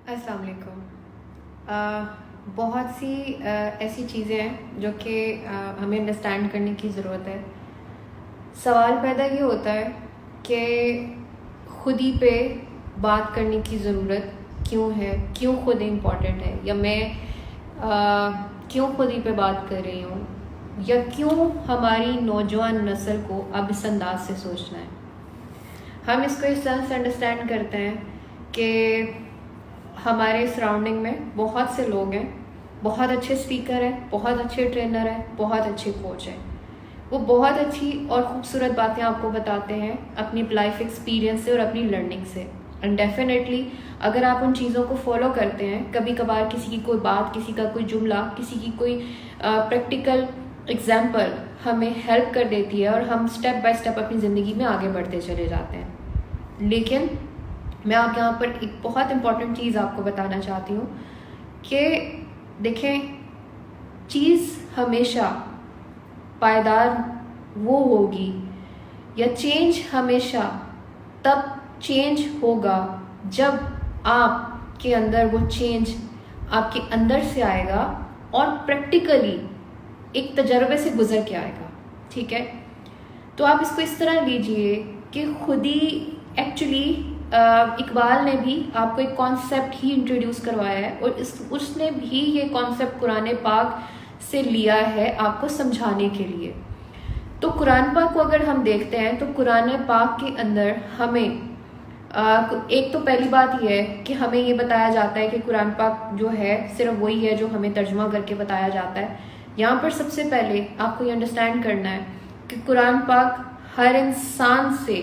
السلام علیکم. بہت سی ایسی چیزیں ہیں جو کہ ہمیں انڈرسٹینڈ کرنے کی ضرورت ہے. سوال پیدا یہ ہوتا ہے کہ خود ہی پہ بات کرنے کی ضرورت کیوں ہے, کیوں خود امپورٹنٹ ہے, یا میں کیوں خود ہی پہ بات کر رہی ہوں, یا کیوں ہماری نوجوان نسل کو اب اس انداز سے سوچنا ہے. ہم اس کو اس طرح سے انڈرسٹینڈ کرتے ہیں کہ ہمارے سراؤنڈنگ میں بہت سے لوگ ہیں, بہت اچھے اسپیکر ہیں, بہت اچھے ٹرینر ہیں, بہت اچھے کوچ ہیں. وہ بہت اچھی اور خوبصورت باتیں آپ کو بتاتے ہیں اپنی لائف ایکسپیرینس سے اور اپنی لرننگ سے. اینڈ ڈیفینیٹلی اگر آپ ان چیزوں کو فالو کرتے ہیں, کبھی کبھار کسی کی کوئی بات, کسی کا کوئی جملہ, کسی کی کوئی پریکٹیکل ایگزامپل ہمیں ہیلپ کر دیتی ہے اور ہم اسٹیپ بائی اسٹیپ اپنی زندگی میں آگے بڑھتے چلے جاتے ہیں. لیکن میں آپ یہاں پر ایک بہت امپورٹنٹ چیز آپ کو بتانا چاہتی ہوں کہ دیکھیں, چیز ہمیشہ پائیدار وہ ہوگی, یا چینج ہمیشہ تب چینج ہوگا جب آپ کے اندر وہ چینج آپ کے اندر سے آئے گا اور پریکٹیکلی ایک تجربے سے گزر کے آئے گا. ٹھیک ہے, تو آپ اس کو اس طرح لیجئے کہ خود ہی ایکچولی اقبال نے بھی آپ کو ایک کانسیپٹ ہی انٹروڈیوس کروایا ہے, اور اس نے بھی یہ کانسیپٹ قرآن پاک سے لیا ہے آپ کو سمجھانے کے لیے. تو قرآن پاک کو اگر ہم دیکھتے ہیں تو قرآن پاک کے اندر ہمیں ایک تو پہلی بات یہ ہے کہ ہمیں یہ بتایا جاتا ہے کہ قرآن پاک جو ہے صرف وہی ہے جو ہمیں ترجمہ کر کے بتایا جاتا ہے. یہاں پر سب سے پہلے آپ کو یہ انڈرسٹینڈ کرنا ہے کہ قرآن پاک ہر انسان سے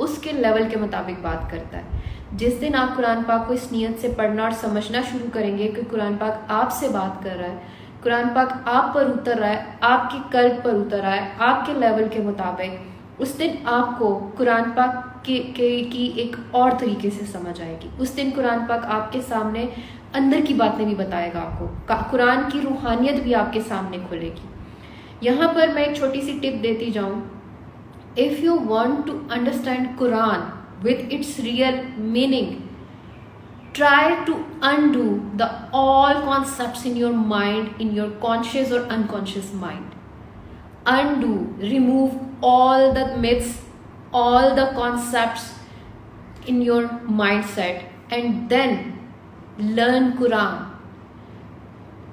اس کے لیول کے مطابق بات کرتا ہے. جس دن آپ قرآن پاک کو اس نیت سے پڑھنا اور سمجھنا شروع کریں گے کہ قرآن پاک آپ سے بات کر رہا ہے, قرآن پاک آپ پر اتر رہا ہے, آپ کی قلب پر اتر رہا ہے, آپ کے لیول کے مطابق, اس دن آپ کو قرآن پاک کی ایک اور طریقے سے سمجھ آئے گی. اس دن قرآن پاک آپ کے سامنے اندر کی باتیں بھی بتائے گا آپ کو, قرآن کی روحانیت بھی آپ کے سامنے کھلے گی. یہاں پر میں ایک چھوٹی سی ٹپ دیتی جاؤں. If you want to understand Quran with its real meaning, try to undo the all concepts in your mind, in your conscious or unconscious mind. Undo, remove all the myths, all the concepts in your mindset, and then learn Quran.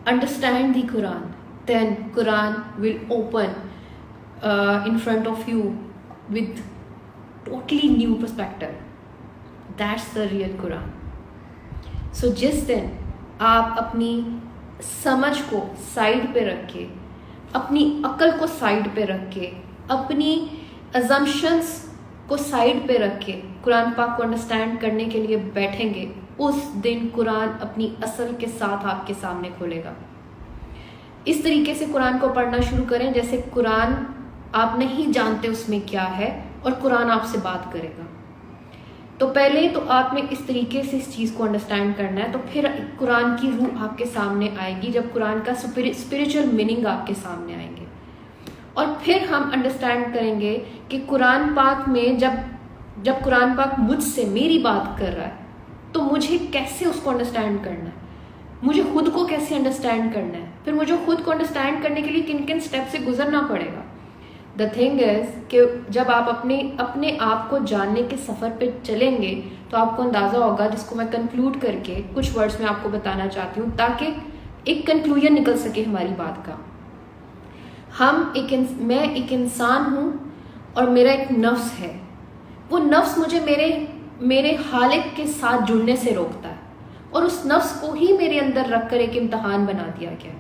Understand the Quran. Then Quran will open in front of you with totally new perspective. That's the real Quran. So جس دن آپ اپنی سمجھ کو side پہ رکھ کے, اپنی عقل کو سائڈ پہ رکھ کے, اپنی assumptions کو سائڈ پہ رکھ کے قرآن پاک کو انڈرسٹینڈ کرنے کے لیے بیٹھیں گے, اس دن قرآن اپنی اصل کے ساتھ آپ کے سامنے کھولے گا. اس طریقے سے قرآن کو پڑھنا شروع کریں جیسے قرآن آپ نہیں جانتے اس میں کیا ہے, اور قرآن آپ سے بات کرے گا. تو پہلے تو آپ نے اس طریقے سے اس چیز کو انڈرسٹینڈ کرنا ہے, تو پھر قرآن کی روح آپ کے سامنے آئے گی جب قرآن کا اسپریچول میننگ آپ کے سامنے آئیں گے. اور پھر ہم انڈرسٹینڈ کریں گے کہ قرآن پاک میں جب قرآن پاک مجھ سے میری بات کر رہا ہے تو مجھے کیسے اس کو انڈرسٹینڈ کرنا ہے, مجھے خود کو کیسے انڈرسٹینڈ کرنا ہے, پھر مجھے خود کو انڈرسٹینڈ کرنے کے لیے کن کن اسٹیپ سے گزرنا پڑے گا. دا تھنگ از کہ جب آپ اپنے آپ کو جاننے کے سفر پہ چلیں گے تو آپ کو اندازہ ہوگا, جس کو میں کنکلوڈ کر کے کچھ ورڈز میں آپ کو بتانا چاہتی ہوں تاکہ ایک کنکلوژن نکل سکے ہماری بات کا. میں ایک انسان ہوں اور میرا ایک نفس ہے. وہ نفس مجھے میرے خالق کے ساتھ جڑنے سے روکتا ہے, اور اس نفس کو ہی میرے اندر رکھ کر ایک امتحان بنا دیا گیا.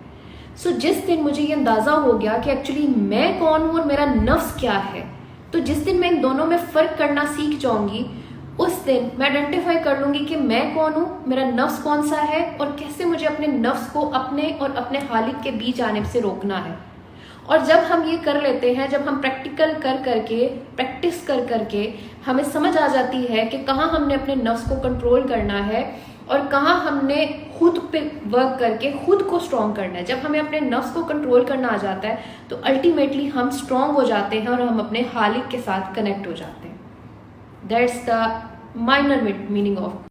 سو جس دن مجھے یہ اندازہ ہو گیا کہ ایکچولی میں کون ہوں اور میرا نفس کیا ہے, تو جس دن میں ان دونوں میں فرق کرنا سیکھ جاؤں گی, اس دن میں آئیڈینٹیفائی کر لوں گی کہ میں کون ہوں, میرا نفس کون سا ہے, اور کیسے مجھے اپنے نفس کو اپنے اور اپنے خالق کے بیچ آنے سے روکنا ہے. اور جب ہم یہ کر لیتے ہیں, جب ہم پریکٹیکل کر کے پریکٹس کر کے ہمیں سمجھ آ جاتی ہے کہ کہاں ہم نے اپنے نفس کو کنٹرول کرنا ہے اور کہاں ہم نے خود پہ ورک کر کے خود کو اسٹرانگ کرنا ہے. جب ہمیں اپنے نفس کو کنٹرول کرنا آ جاتا ہے تو الٹیمیٹلی ہم اسٹرانگ ہو جاتے ہیں اور ہم اپنے خالق کے ساتھ کنیکٹ ہو جاتے ہیں. That's the minor meaning of